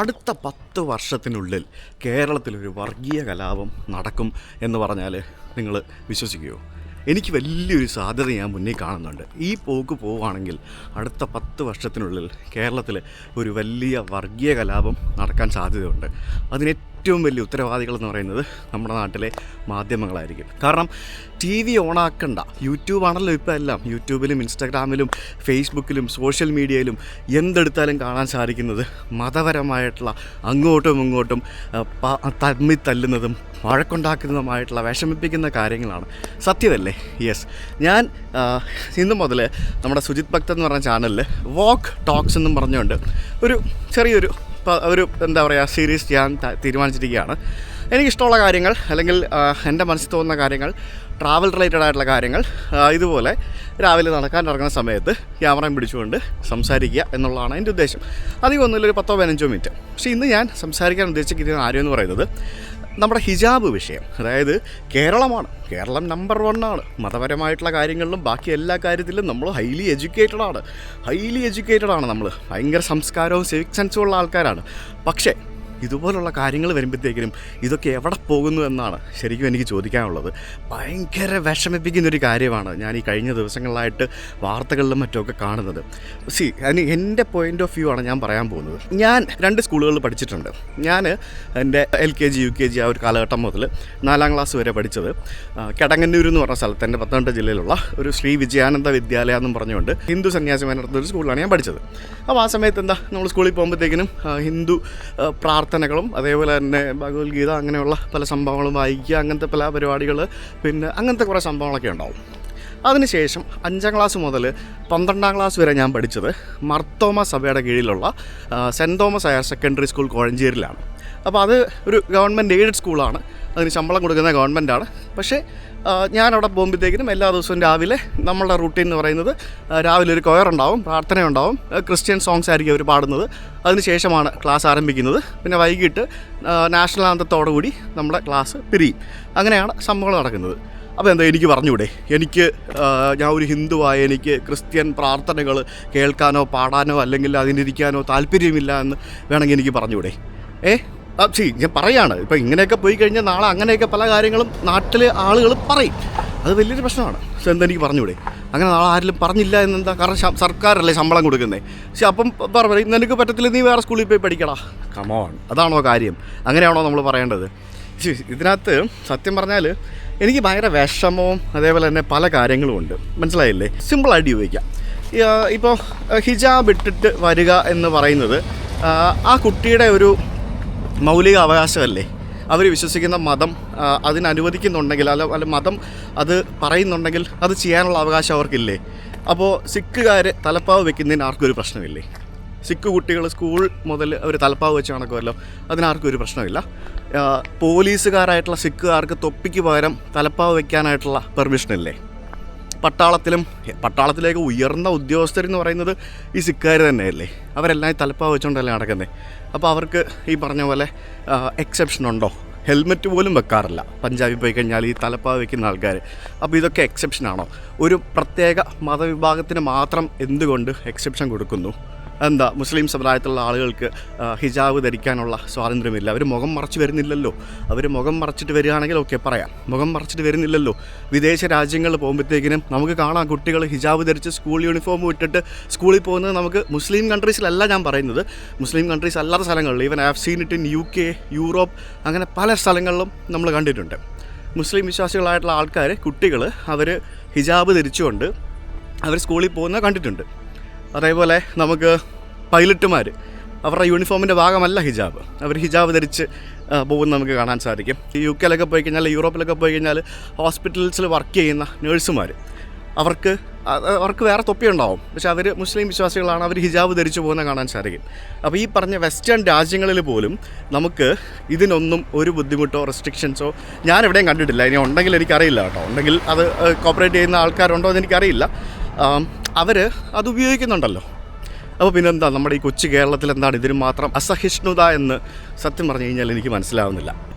അടുത്ത 10 വർഷത്തിനുള്ളിൽ കേരളത്തിലൊരു വർഗീയ കലാപം നടക്കും എന്ന് പറഞ്ഞാൽ നിങ്ങൾ വിശ്വസിക്കുമോ? എനിക്ക് വലിയൊരു സാധ്യത ഞാൻ മുന്നിൽ കാണുന്നുണ്ട്. ഈ പോക്ക് പോവുകയാണെങ്കിൽ അടുത്ത 10 വർഷത്തിനുള്ളിൽ കേരളത്തിൽ ഒരു വലിയ വർഗീയ കലാപം നടക്കാൻ സാധ്യതയുണ്ട്. അതിന് ഏറ്റവും വലിയ ഉത്തരവാദികളെന്ന് പറയുന്നത് നമ്മുടെ നാട്ടിലെ മാധ്യമങ്ങളായിരിക്കും. കാരണം TV ഓണാക്കണ്ട, യൂട്യൂബാണല്ലോ ഇപ്പോൾ എല്ലാം. യൂട്യൂബിലും ഇൻസ്റ്റാഗ്രാമിലും ഫേസ്ബുക്കിലും സോഷ്യൽ മീഡിയയിലും എന്തെടുത്താലും കാണാൻ സാധിക്കുന്നത് മതപരമായിട്ടുള്ള അങ്ങോട്ടും ഇങ്ങോട്ടും തമ്മിൽ തല്ലുന്നതും വഴക്കുണ്ടാക്കുന്നതുമായിട്ടുള്ള വിഷമിപ്പിക്കുന്ന കാര്യങ്ങളാണ്. സത്യമല്ലേ? യെസ്. ഞാൻ ഇന്ന് മുതൽ നമ്മുടെ സുജിത് ഭക്തൻ എന്ന് പറഞ്ഞ ചാനലിൽ വോക്ക് ടോക്സ് എന്നും പറഞ്ഞുകൊണ്ട് ചെറിയൊരു എന്താ പറയുക സീരീസ് ചെയ്യാൻ തീരുമാനിച്ചിരിക്കുകയാണ്. എനിക്കിഷ്ടമുള്ള കാര്യങ്ങൾ അല്ലെങ്കിൽ എൻ്റെ മനസ്സിൽ തോന്നുന്ന കാര്യങ്ങൾ, ട്രാവൽ റിലേറ്റഡ് ആയിട്ടുള്ള കാര്യങ്ങൾ ഇതുപോലെ രാവിലെ നടക്കാൻ ഇറങ്ങുന്ന സമയത്ത് ക്യാമറയും പിടിച്ചുകൊണ്ട് സംസാരിക്കുക എന്നുള്ളതാണ് എൻ്റെ ഉദ്ദേശം. അധികം ഒന്നുമില്ല, ഒരു 10-15 മിനിറ്റ്. പക്ഷേ ഇന്ന് ഞാൻ സംസാരിക്കാൻ ഉദ്ദേശിക്കുന്ന കാര്യം എന്ന് പറയുന്നത് നമ്മുടെ ഹിജാബ് വിഷയം. അതായത് കേരളം നമ്പർ 1 ആണ് മതപരമായിട്ടുള്ള കാര്യങ്ങളിലും ബാക്കി എല്ലാ കാര്യത്തിലും. നമ്മൾ ഹൈലി എഡ്യൂക്കേറ്റഡ് ആണ്. നമ്മൾ ഭയങ്കര സംസ്കാരവും സിവിക് സെൻസും ഉള്ള ആൾക്കാരാണ്. പക്ഷേ ഇതുപോലുള്ള കാര്യങ്ങൾ വരുമ്പോഴത്തേക്കിനും ഇതൊക്കെ എവിടെ പോകുന്നു എന്നാണ് ശരിക്കും എനിക്ക് ചോദിക്കാനുള്ളത്. ഭയങ്കര വിഷമിപ്പിക്കുന്നൊരു കാര്യമാണ് ഞാൻ ഈ കഴിഞ്ഞ ദിവസങ്ങളിലായിട്ട് വാർത്തകളിലും മറ്റുമൊക്കെ കാണുന്നത്. എൻ്റെ പോയിൻ്റ് ഓഫ് വ്യൂ ആണ് ഞാൻ പറയാൻ പോകുന്നത്. ഞാൻ 2 സ്കൂളുകളിൽ പഠിച്ചിട്ടുണ്ട്. ഞാൻ എൻ്റെ LKG UKG ആ ഒരു കാലഘട്ടം മുതൽ 4ാം ക്ലാസ് വരെ പഠിച്ചത് കിടങ്ങന്നൂർ എന്ന് പറഞ്ഞ സ്ഥലത്ത്, എൻ്റെ പത്തനംതിട്ട ജില്ലയിലുള്ള ഒരു ശ്രീ വിജയാനന്ദ വിദ്യാലയ എന്നും പറഞ്ഞുകൊണ്ട് ഹിന്ദു സന്യാസിമാർ നടത്തുന്നൊരു സ്കൂളിലാണ് ഞാൻ പഠിച്ചത്. അപ്പോൾ ആ സമയത്ത് നമ്മൾ സ്കൂളിൽ പോകുമ്പോഴത്തേക്കിനും ഹിന്ദു പ്രാർത്ഥനകളും അതേപോലെ തന്നെ ഭഗവത്ഗീത അങ്ങനെയുള്ള പല സംഭവങ്ങളും വായിക്കുക, അങ്ങനത്തെ പല പരിപാടികൾ, പിന്നെ അങ്ങനത്തെ കുറേ സംഭവങ്ങളൊക്കെ ഉണ്ടാവും. അതിനുശേഷം 5ാം ക്ലാസ് മുതൽ 12ാം ക്ലാസ് വരെ ഞാൻ പഠിച്ചത് മർത്തോമ സഭയുടെ കീഴിലുള്ള saint Thomas higher secondary school കോഴഞ്ചേരിയിലാണ്. അപ്പോൾ അത് ഒരു ഗവൺമെൻറ് എയ്ഡഡ് സ്കൂളാണ്. അതിന് ശമ്പളം കൊടുക്കുന്ന ഗവൺമെൻറ്റാണ്. പക്ഷേ ഞാനവിടെ പോകുമ്പോഴത്തേക്കിനും എല്ലാ ദിവസവും രാവിലെ നമ്മളുടെ റൂട്ടീൻ എന്ന് പറയുന്നത് രാവിലെ ഒരു കൊയർ ഉണ്ടാവും, പ്രാർത്ഥനയുണ്ടാവും, ക്രിസ്ത്യൻ സോങ്സ് ആയിരിക്കും അവർ പാടുന്നത്. അതിനുശേഷമാണ് ക്ലാസ് ആരംഭിക്കുന്നത്. പിന്നെ വൈകിട്ട് നാഷണൽ ആന്തത്തോടുകൂടി നമ്മുടെ ക്ലാസ് പിരിയും. അങ്ങനെയാണ് സംഭവങ്ങൾ നടക്കുന്നത്. അപ്പോൾ എന്താ എനിക്ക് പറഞ്ഞുകൂടെ? ഞാൻ ഒരു ഹിന്ദുവായ എനിക്ക് ക്രിസ്ത്യൻ പ്രാർത്ഥനകൾ കേൾക്കാനോ പാടാനോ അല്ലെങ്കിൽ അതിനിരിക്കാനോ താല്പര്യമില്ല എന്ന് വേണമെങ്കിൽ എനിക്ക് പറഞ്ഞുകൂടെ? ഞാൻ പറയാണ്. ഇപ്പോൾ ഇങ്ങനെയൊക്കെ പോയി കഴിഞ്ഞാൽ നാളെ അങ്ങനെയൊക്കെ പല കാര്യങ്ങളും നാട്ടിലെ ആളുകൾ പറയും. അത് വലിയൊരു പ്രശ്നമാണ്. പക്ഷെ എന്താ എനിക്ക് പറഞ്ഞുകൂടെ? അങ്ങനെ നാളെ ആരെങ്കിലും പറഞ്ഞില്ല എന്നെന്താ? കാരണം സർക്കാരല്ലേ ശമ്പളം കൊടുക്കുന്നത്. പക്ഷെ അപ്പം പറയും നിനക്ക് പറ്റത്തില്ല, നീ വേറെ സ്കൂളിൽ പോയി പഠിക്കടാ. കമോൺ, അതാണോ കാര്യം? അങ്ങനെയാണോ നമ്മൾ പറയേണ്ടത്? ഇതിനകത്ത് സത്യം പറഞ്ഞാൽ എനിക്ക് ഭയങ്കര വിഷമവും അതേപോലെ തന്നെ പല കാര്യങ്ങളും ഉണ്ട്. മനസ്സിലായില്ലേ? സിമ്പിളായിട്ട് ചോദിക്കാം. ഇപ്പോൾ ഹിജാബ് ഇട്ടിട്ട് വരിക എന്ന് പറയുന്നത് ആ കുട്ടിയുടെ ഒരു മൗലിക അവകാശമല്ലേ? അവർ വിശ്വസിക്കുന്ന മതം അതിനനുവദിക്കുന്നുണ്ടെങ്കിൽ അല്ല മതം അത് പറയുന്നുണ്ടെങ്കിൽ അത് ചെയ്യാനുള്ള അവകാശം അവർക്കില്ലേ? അപ്പോൾ സിഖുകാർ തലപ്പാവ് വെക്കുന്നതിന് ആർക്കും ഒരു പ്രശ്നമില്ലേ? സിഖ് കുട്ടികൾ സ്കൂൾ മുതൽ അവർ തലപ്പാവ് വെച്ച് നടക്കുമല്ലോ, അതിനാർക്കും ഒരു പ്രശ്നമില്ല. പോലീസുകാരായിട്ടുള്ള സിഖുകാർക്ക് തൊപ്പിക്ക് പകരം തലപ്പാവ് വയ്ക്കാനായിട്ടുള്ള പെർമിഷനില്ലേ? പട്ടാളത്തിലേക്ക് ഉയർന്ന ഉദ്യോഗസ്ഥരെന്ന് പറയുന്നത് ഈ സിഖുകാർ തന്നെയല്ലേ? അവരെല്ലാം ഈ തലപ്പാവ് വെച്ചുകൊണ്ടല്ലേ നടക്കുന്നത്. അപ്പോൾ അവർക്ക് ഈ പറഞ്ഞ പോലെ എക്സെപ്ഷൻ ഉണ്ടോ? ഹെൽമെറ്റ് പോലും വെക്കാറില്ല പഞ്ചാബിൽ പോയി കഴിഞ്ഞാൽ ഈ തലപ്പാവ് വയ്ക്കുന്ന ആൾക്കാർ. അപ്പോൾ ഇതൊക്കെ എക്സെപ്ഷനാണോ? ഒരു പ്രത്യേക മതവിഭാഗത്തിന് മാത്രം എന്തുകൊണ്ട് എക്സെപ്ഷൻ കൊടുക്കുന്നു? എന്താ മുസ്ലിം സമുദായത്തിലുള്ള ആളുകൾക്ക് ഹിജാബ് ധരിക്കാനുള്ള സ്വാതന്ത്ര്യമില്ല? അവർ മുഖം മറച്ച് വരുന്നില്ലല്ലോ. അവർ മുഖം മറച്ചിട്ട് വരികയാണെങ്കിൽ ഓക്കെ പറയാം. മുഖം മറച്ചിട്ട് വരുന്നില്ലല്ലോ. വിദേശ രാജ്യങ്ങളിൽ പോകുമ്പോഴത്തേക്കിനും നമുക്ക് കാണാം കുട്ടികൾ ഹിജാബ് ധരിച്ച് സ്കൂൾ യൂണിഫോം ഇട്ടിട്ട് സ്കൂളിൽ പോകുന്നത്. നമുക്ക് മുസ്ലിം കൺട്രീസിലല്ല ഞാൻ പറയുന്നത്, മുസ്ലിം കൺട്രീസ് അല്ലാത്ത സ്ഥലങ്ങളിൽ, even I have seen it in UK, Europe, അങ്ങനെ പല സ്ഥലങ്ങളിലും നമ്മൾ കണ്ടിട്ടുണ്ട്. മുസ്ലിം വിശ്വാസികളായിട്ടുള്ള ആൾക്കാർ, കുട്ടികൾ, അവർ ഹിജാബ് ധരിച്ചുകൊണ്ട് അവർ സ്കൂളിൽ പോകുന്നത് കണ്ടിട്ടുണ്ട്. അതേപോലെ നമുക്ക് പൈലറ്റുമാർ, അവരുടെ യൂണിഫോമിൻ്റെ ഭാഗമല്ല ഹിജാബ്, അവർ ഹിജാബ് ധരിച്ച് പോകുന്ന നമുക്ക് കാണാൻ സാധിക്കും. UK പോയി കഴിഞ്ഞാൽ, യൂറോപ്പിലൊക്കെ പോയി കഴിഞ്ഞാൽ ഹോസ്പിറ്റൽസിൽ വർക്ക് ചെയ്യുന്ന നേഴ്സുമാർ, അവർക്ക് വേറെ തൊപ്പിയുണ്ടാവും, പക്ഷെ അവർ മുസ്ലിം വിശ്വാസികളാണ്, അവർ ഹിജാബ് ധരിച്ചു പോകുന്ന കാണാൻ സാധിക്കും. അപ്പോൾ ഈ പറഞ്ഞ വെസ്റ്റേൺ രാജ്യങ്ങളിൽ പോലും നമുക്ക് ഇതിനൊന്നും ഒരു ബുദ്ധിമുട്ടോ റെസ്ട്രിക്ഷൻസോ ഞാൻ എവിടെയും കണ്ടിട്ടില്ല. ഇനി ഉണ്ടെങ്കിൽ എനിക്കറിയില്ല കേട്ടോ. ഉണ്ടെങ്കിൽ അത് കോപ്പറേറ്റ് ചെയ്യുന്ന ആൾക്കാരുണ്ടോ എന്ന് എനിക്കറിയില്ല. അവർ അത് ഉപയോഗിക്കുന്നുണ്ടല്ലോ. അപ്പോൾ പിന്നെന്താ നമ്മുടെ ഈ കൊച്ചു കേരളത്തിൽ എന്താണ് ഇതിന് മാത്രം അസഹിഷ്ണുത എന്ന് സത്യം പറഞ്ഞു കഴിഞ്ഞാൽ എനിക്ക് മനസ്സിലാവുന്നില്ല.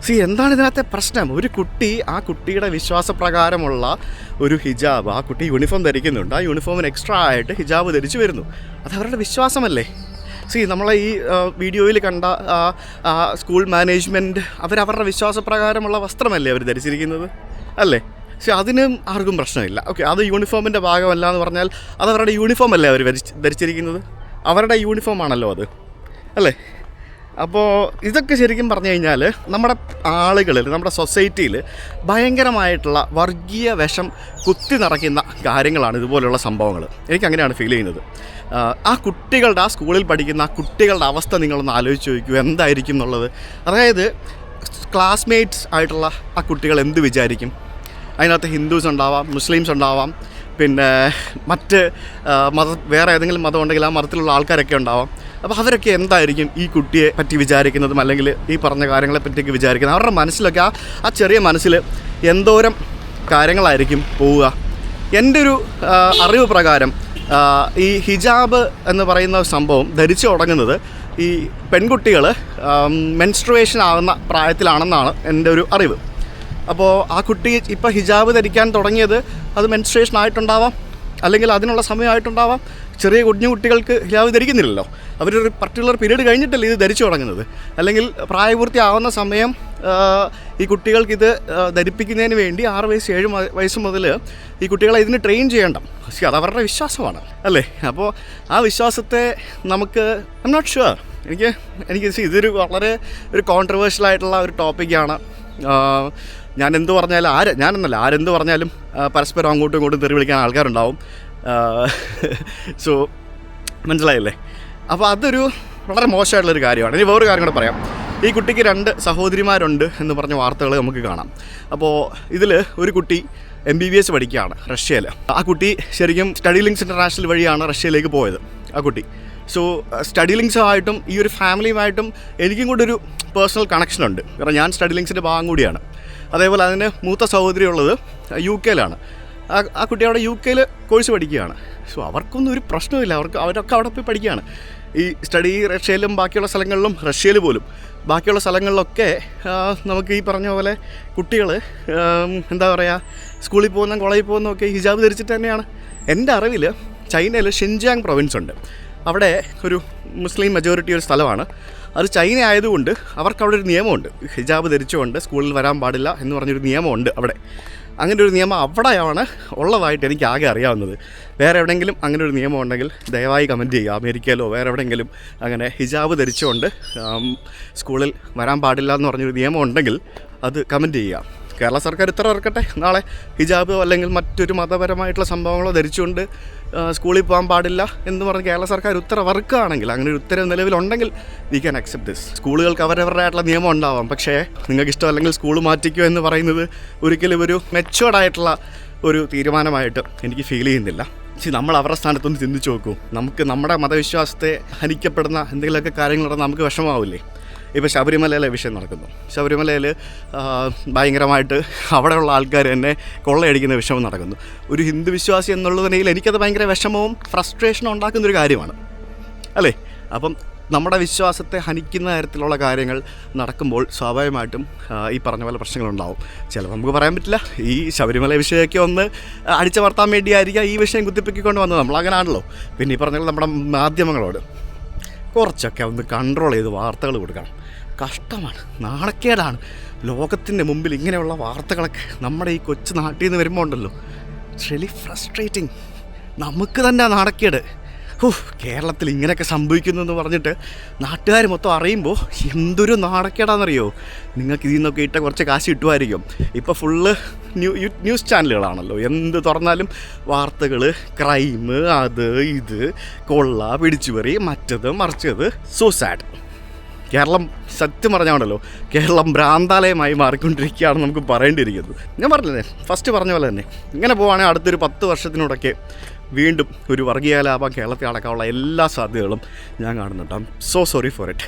എന്താണ് ഇതിനകത്തെ പ്രശ്നം? ഒരു കുട്ടി, ആ കുട്ടിയുടെ വിശ്വാസപ്രകാരമുള്ള ഒരു ഹിജാബ്, ആ കുട്ടി യൂണിഫോം ധരിക്കുന്നുണ്ട്, ആ യൂണിഫോമിന് എക്സ്ട്രാ ആയിട്ട് ഹിജാബ് ധരിച്ചു വരുന്നു. അത് അവരുടെ വിശ്വാസമല്ലേ? നമ്മളെ ഈ വീഡിയോയിൽ കണ്ട സ്കൂൾ മാനേജ്മെൻറ്റ് അവരവരുടെ വിശ്വാസപ്രകാരമുള്ള വസ്ത്രമല്ലേ അവർ ധരിച്ചിരിക്കുന്നത് അല്ലേ? അതിന് ആർക്കും പ്രശ്നമില്ല. ഓക്കെ, അത് യൂണിഫോമിൻ്റെ ഭാഗമല്ല എന്ന് പറഞ്ഞാൽ അത് അവരുടെ യൂണിഫോം അല്ലേ അവർ ധരിച്ചിരിക്കുന്നത്? അവരുടെ യൂണിഫോമാണല്ലോ അത്, അല്ലേ? അപ്പോൾ ഇതൊക്കെ ശരിക്കും പറഞ്ഞു കഴിഞ്ഞാൽ നമ്മുടെ ആളുകളിൽ, നമ്മുടെ സൊസൈറ്റിയിൽ ഭയങ്കരമായിട്ടുള്ള വർഗീയ വിഷം കുത്തി നിറയ്ക്കുന്ന കാര്യങ്ങളാണ് ഇതുപോലുള്ള സംഭവങ്ങൾ. എനിക്കങ്ങനെയാണ് ഫീൽ ചെയ്യുന്നത്. ആ കുട്ടികളുടെ, ആ സ്കൂളിൽ പഠിക്കുന്ന ആ കുട്ടികളുടെ അവസ്ഥ നിങ്ങളൊന്ന് ആലോചിച്ച് ചോദിക്കൂ, എന്തായിരിക്കും എന്നുള്ളത്. അതായത് ക്ലാസ്മേറ്റ്സ് ആയിട്ടുള്ള ആ കുട്ടികൾ എന്ത് വിചാരിക്കും? അതിനകത്ത് ഹിന്ദുസ് ഉണ്ടാവാം, മുസ്ലിംസ് ഉണ്ടാവാം, പിന്നെ മറ്റ് വേറെ ഏതെങ്കിലും മതം ഉണ്ടെങ്കിൽ ആ മതത്തിലുള്ള ആൾക്കാരൊക്കെ ഉണ്ടാവാം. അപ്പോൾ അവരൊക്കെ എന്തായിരിക്കും ഈ കുട്ടിയെ പറ്റി വിചാരിക്കുന്നതും അല്ലെങ്കിൽ ഈ പറഞ്ഞ കാര്യങ്ങളെ പറ്റിയൊക്കെ വിചാരിക്കുന്നത്? അവരുടെ മനസ്സിലൊക്കെ ആ ചെറിയ മനസ്സിൽ എന്തോരം കാര്യങ്ങളായിരിക്കും പോവുക. എൻ്റെ ഒരു അറിവ് പ്രകാരം ഈ ഹിജാബ് എന്ന് പറയുന്ന സംഭവം ധരിച്ചു തുടങ്ങുന്നത് ഈ പെൺകുട്ടികൾ മെൻസ്ട്രുവേഷൻ ആകുന്ന പ്രായത്തിലാണെന്നാണ് എൻ്റെ ഒരു അറിവ്. അപ്പോൾ ആ കുട്ടി ഇപ്പോൾ ഹിജാബ് ധരിക്കാൻ തുടങ്ങിയത് അത് മെൻസ്ട്രുവേഷൻ ആയിട്ടുണ്ടാവാം, അല്ലെങ്കിൽ അതിനുള്ള സമയമായിട്ടുണ്ടാവാം. ചെറിയ കുഞ്ഞു കുട്ടികൾക്ക് ഹിജാബ് ധരിക്കുന്നില്ലല്ലോ, അവരൊരു പർട്ടിക്കുലർ പീരീഡ് കഴിഞ്ഞിട്ടല്ലേ ഇത് ധരിച്ചു തുടങ്ങുന്നത്. അല്ലെങ്കിൽ പ്രായപൂർത്തിയാവുന്ന സമയം ഈ കുട്ടികൾക്കിത് ധരിപ്പിക്കുന്നതിന് വേണ്ടി 6 വയസ്സ് 7 വയസ്സ് മുതൽ ഈ കുട്ടികളെ ഇതിന് ട്രെയിൻ ചെയ്യേണ്ട. പക്ഷേ അത് അവരുടെ വിശ്വാസമാണ്, അല്ലേ? അപ്പോൾ ആ വിശ്വാസത്തെ നമുക്ക് ഐ എം നോട്ട് ഷുവർ. എനിക്ക് ഇതൊരു വളരെ ഒരു കോൺട്രവേഴ്ഷ്യൽ ആയിട്ടുള്ള ഒരു ടോപ്പിക്കാണ്. ഞാൻ എന്ത് പറഞ്ഞാലും ഞാനെന്നല്ല ആരെന്ത് പറഞ്ഞാലും പരസ്പരം അങ്ങോട്ടും ഇങ്ങോട്ടും തെറി വിളിക്കാൻ ആൾക്കാരുണ്ടാവും. സോ മനസ്സിലായില്ലേ? അപ്പോൾ അതൊരു വളരെ മോശമായിട്ടുള്ളൊരു കാര്യമാണ്. ഇനി വേറൊരു കാര്യം കൂടെ പറയാം. ഈ കുട്ടിക്ക് 2 സഹോദരിമാരുണ്ട് എന്ന് പറഞ്ഞ വാർത്തകൾ നമുക്ക് കാണാം. അപ്പോൾ ഇതിൽ ഒരു കുട്ടി MBBS പഠിക്കുകയാണ് റഷ്യയിൽ. ആ കുട്ടി ശരിക്കും സ്റ്റഡി ലിങ്ക്സ് ഇൻ്റർനാഷണൽ വഴിയാണ് റഷ്യയിലേക്ക് പോയത് ആ കുട്ടി. സോ സ്റ്റഡി ലിങ്ക്സുമായിട്ടും ഈ ഒരു ഫാമിലിയുമായിട്ടും എനിക്കും കൂടെ ഒരു പേഴ്സണൽ കണക്ഷനുണ്ട്. കാരണം ഞാൻ സ്റ്റഡി ലിങ്ക്സിൻ്റെ ഭാഗം കൂടിയാണ്. അതേപോലെ അതിന് മൂത്ത സഹോദരി ഉള്ളത് UK ആ കുട്ടി അവിടെ UK കോഴ്സ് പഠിക്കുകയാണ്. സോ അവർക്കൊന്നും ഒരു പ്രശ്നമില്ല, അവരൊക്കെ അവിടെ പോയി പഠിക്കുകയാണ്. ഈ സ്റ്റഡി റഷ്യയിലും ബാക്കിയുള്ള സ്ഥലങ്ങളിലും, റഷ്യയിൽ പോലും ബാക്കിയുള്ള സ്ഥലങ്ങളിലൊക്കെ നമുക്ക് ഈ പറഞ്ഞ പോലെ കുട്ടികൾ എന്താ പറയുക, സ്കൂളിൽ പോകുന്ന കോളേജിൽ പോകുന്നതൊക്കെ ഹിജാബ് ധരിച്ചിട്ട് തന്നെയാണ്. എൻ്റെ അറിവിൽ ചൈനയിൽ ഷിൻജിയാങ് പ്രൊവിൻസ് ഉണ്ട്. അവിടെ ഒരു മുസ്ലിം മെജോറിറ്റി ഒരു സ്ഥലമാണ്. അത് ചൈന ആയതുകൊണ്ട് അവർക്കവിടെ ഒരു നിയമമുണ്ട്, ഹിജാബ് ധരിച്ചുകൊണ്ട് സ്കൂളിൽ വരാൻ പാടില്ല എന്ന് പറഞ്ഞൊരു നിയമമുണ്ട് അവിടെ. അങ്ങനെ ഒരു നിയമം അവിടെയാണ് ഉള്ളതായിട്ട് എനിക്ക് ആകെ അറിയാവുന്നത്. വേറെ എവിടെയെങ്കിലും അങ്ങനെ ഒരു നിയമം ഉണ്ടെങ്കിൽ ദയവായി കമൻറ്റ് ചെയ്യുക. അമേരിക്കയിലോ വേറെ എവിടെയെങ്കിലും അങ്ങനെ ഹിജാബ് ധരിച്ചുകൊണ്ട് സ്കൂളിൽ വരാൻ പാടില്ല എന്ന് പറഞ്ഞൊരു നിയമം ഉണ്ടെങ്കിൽ അത് കമൻറ്റ് ചെയ്യുക. കേരള സർക്കാർ ഉത്തരവ് ഇറക്കട്ടെ, നാളെ ഹിജാബോ അല്ലെങ്കിൽ മറ്റൊരു മതപരമായിട്ടുള്ള സംഭവങ്ങളോ ധരിച്ചുകൊണ്ട് സ്കൂളിൽ പോകാൻ പാടില്ല എന്ന് പറഞ്ഞ് കേരള സർക്കാർ ഉത്തരവ് ഇറക്കുകയാണെങ്കിൽ, അങ്ങനെ ഒരു ഉത്തരവ് നിലവിലുണ്ടെങ്കിൽ വി ക്യാൻ അക്സെപ്റ്റ് ദിസ്. സ്കൂളുകൾക്ക് അവരവരുടെയായിട്ടുള്ള നിയമം ഉണ്ടാവാം, പക്ഷേ നിങ്ങൾക്ക് ഇഷ്ടമല്ലെങ്കിൽ സ്കൂൾ മാറ്റിക്കോ എന്ന് പറയുന്നത് ഒരിക്കലും ഒരു മെച്ചുവേർഡായിട്ടുള്ള ഒരു തീരുമാനമായിട്ട് എനിക്ക് ഫീൽ ചെയ്യുന്നില്ല. നമ്മൾ അവരുടെ സ്ഥാനത്തൊന്ന് ചിന്തിച്ച് നോക്കൂ. നമുക്ക് നമ്മുടെ മതവിശ്വാസത്തെ ഹനിക്കപ്പെടുന്ന എന്തെങ്കിലുമൊക്കെ കാര്യങ്ങൾ നമുക്ക് വിഷമാവില്ലേ? ഇപ്പോൾ ശബരിമലയിലെ വിഷയം നടക്കുന്നു. ശബരിമലയിൽ ഭയങ്കരമായിട്ട് അവിടെയുള്ള ആൾക്കാർ തന്നെ കൊള്ളയടിക്കുന്ന വിഷമം നടക്കുന്നു. ഒരു ഹിന്ദു വിശ്വാസി എന്നുള്ള നിലയിൽ എനിക്കത് ഭയങ്കര വിഷമവും ഫ്രസ്ട്രേഷനും ഉണ്ടാക്കുന്നൊരു കാര്യമാണ്, അല്ലേ? അപ്പം നമ്മുടെ വിശ്വാസത്തെ ഹനിക്കുന്ന തരത്തിലുള്ള കാര്യങ്ങൾ നടക്കുമ്പോൾ സ്വാഭാവികമായിട്ടും ഈ പറഞ്ഞ പോലെ പ്രശ്നങ്ങളുണ്ടാവും. ചിലപ്പോൾ നമുക്ക് പറയാൻ പറ്റില്ല. ഈ ശബരിമല വിഷയമൊക്കെ ഒന്ന് അടിച്ചമർത്താൻ വേണ്ടിയായിരിക്കാം ഈ വിഷയം കുത്തിപ്പൊക്കിക്കൊണ്ട് വന്നത്. നമ്മളങ്ങനാണല്ലോ. പിന്നെ ഈ പറഞ്ഞ നമ്മുടെ മാധ്യമങ്ങളോട് കുറച്ചൊക്കെ ഒന്ന് കൺട്രോൾ ചെയ്ത് വാർത്തകൾ കൊടുക്കണം. കഷ്ടമാണ്, നാണക്കേടാണ്. ലോകത്തിൻ്റെ മുമ്പിൽ ഇങ്ങനെയുള്ള വാർത്തകളൊക്കെ നമ്മുടെ ഈ കൊച്ചു നാട്ടിൽ നിന്ന് വരുമ്പോൾ ഉണ്ടല്ലോ, ഇറ്റ്സ് റിയലി ഫ്രസ്ട്രേറ്റിംഗ്. നമുക്ക് തന്നെ നാണക്കേട്. കേരളത്തിൽ ഇങ്ങനെയൊക്കെ സംഭവിക്കുന്നു എന്ന് പറഞ്ഞിട്ട് നാട്ടുകാർ മൊത്തം അറിയുമ്പോൾ എന്തൊരു നാണക്കേടാണെന്നറിയോ? നിങ്ങൾക്ക് ഇതിൽ നിന്നൊക്കെ ഇട്ട കുറച്ച് കാശ് കിട്ടുമായിരിക്കും. ഇപ്പോൾ ഫുള്ള് ന്യൂസ് ചാനലുകളാണല്ലോ, എന്ത് തുറന്നാലും വാർത്തകൾ, ക്രൈം, അത് ഇത്, കൊള്ള, പിടിച്ചുപറി, മറ്റത് മറിച്ചത്. So sad. കേരളം സത്യം പറഞ്ഞാണല്ലോ, കേരളം ഭ്രാന്താലയമായി മാറിക്കൊണ്ടിരിക്കുകയാണെന്ന് നമുക്ക് പറയേണ്ടിയിരിക്കുന്നു. ഞാൻ പറഞ്ഞില്ലേ, ഫസ്റ്റ് പറഞ്ഞ പോലെ തന്നെ ഇങ്ങനെ പോവുകയാണെങ്കിൽ അടുത്തൊരു 10 വർഷത്തിനോടൊക്കെ വീണ്ടും ഒരു വർഗീയ കലാപം കേരളത്തിൽ അടക്കമുള്ള എല്ലാ സാധ്യതകളും ഞാൻ കാണുന്നുണ്ട്. I M so sorry for it.